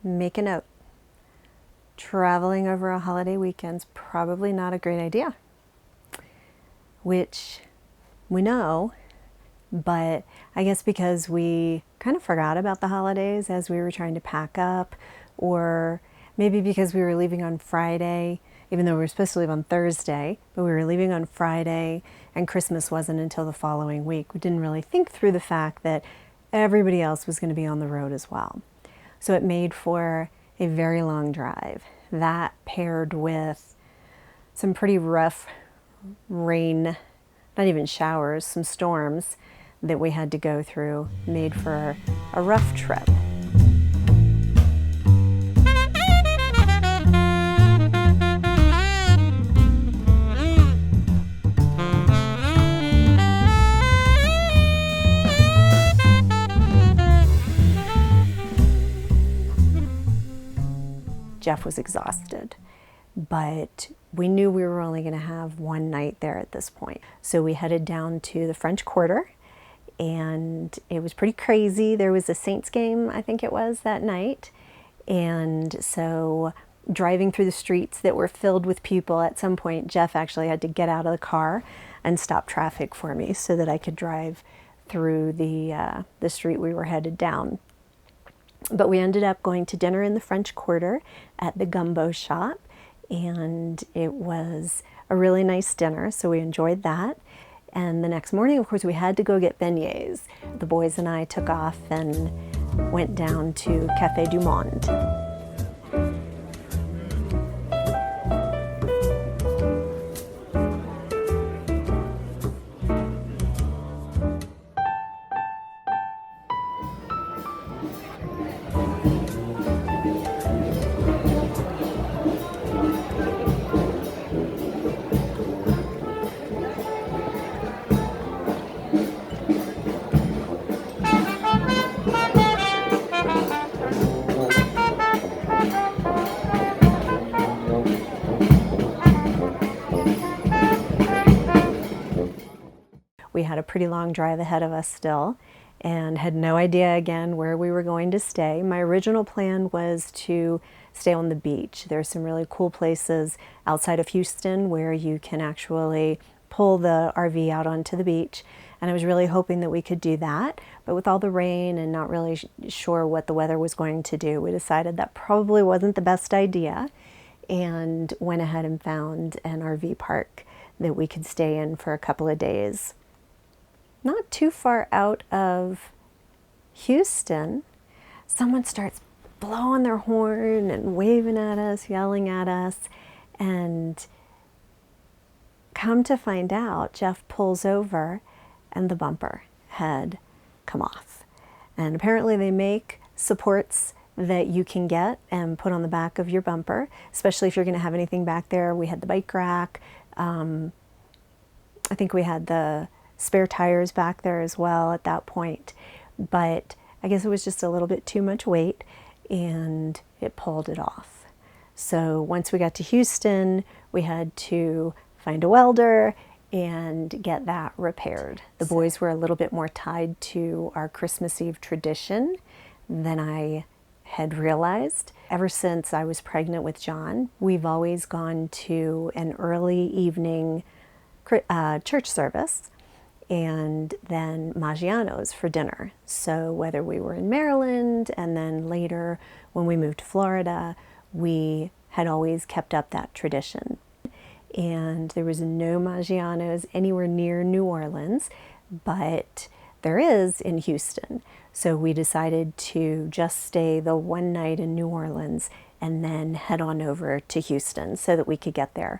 make a note. Traveling over a holiday weekend's probably not a great idea, which we know, but I guess because we kind of forgot about the holidays as we were trying to pack up, or maybe because we were leaving on Friday, even though we were supposed to leave on Thursday, but we were leaving on Friday and Christmas wasn't until the following week. We didn't really think through the fact that everybody else was going to be on the road as well. So it made for a very long drive. That paired with some pretty rough rain, not even showers, some storms that we had to go through, made for a rough trip. Jeff was exhausted, but we knew we were only going to have one night there at this point. So we headed down to the French Quarter, and it was pretty crazy. There was a Saints game, I think it was, that night. And so driving through the streets that were filled with people, at some point Jeff actually had to get out of the car and stop traffic for me so that I could drive through the street we were headed down. But we ended up going to dinner in the French Quarter at the Gumbo Shop, and it was a really nice dinner, so we enjoyed that. And the next morning, of course, we had to go get beignets. The boys and I took off and went down to Café du Monde. We had a pretty long drive ahead of us still and had no idea again where we were going to stay. My original plan was to stay on the beach. There's some really cool places outside of Houston where you can actually pull the RV out onto the beach, and I was really hoping that we could do that, but with all the rain and not really sure what the weather was going to do, we decided that probably wasn't the best idea and went ahead and found an RV park that we could stay in for a couple of days. Not too far out of Houston, someone starts blowing their horn and waving at us, yelling at us, and come to find out, Jeff pulls over and the bumper had come off. And apparently they make supports that you can get and put on the back of your bumper, especially if you're going to have anything back there. We had the bike rack. I think we had the spare tires back there as well at that point, but I guess it was just a little bit too much weight and it pulled it off. So once we got to Houston, we had to find a welder and get that repaired. The boys were a little bit more tied to our Christmas Eve tradition than I had realized. Ever since I was pregnant with John, we've always gone to an early evening church service and then Maggiano's for dinner. So whether we were in Maryland and then later when we moved to Florida, we had always kept up that tradition. And there was no Maggiano's anywhere near New Orleans, but there is in Houston. So we decided to just stay the one night in New Orleans and then head on over to Houston so that we could get there.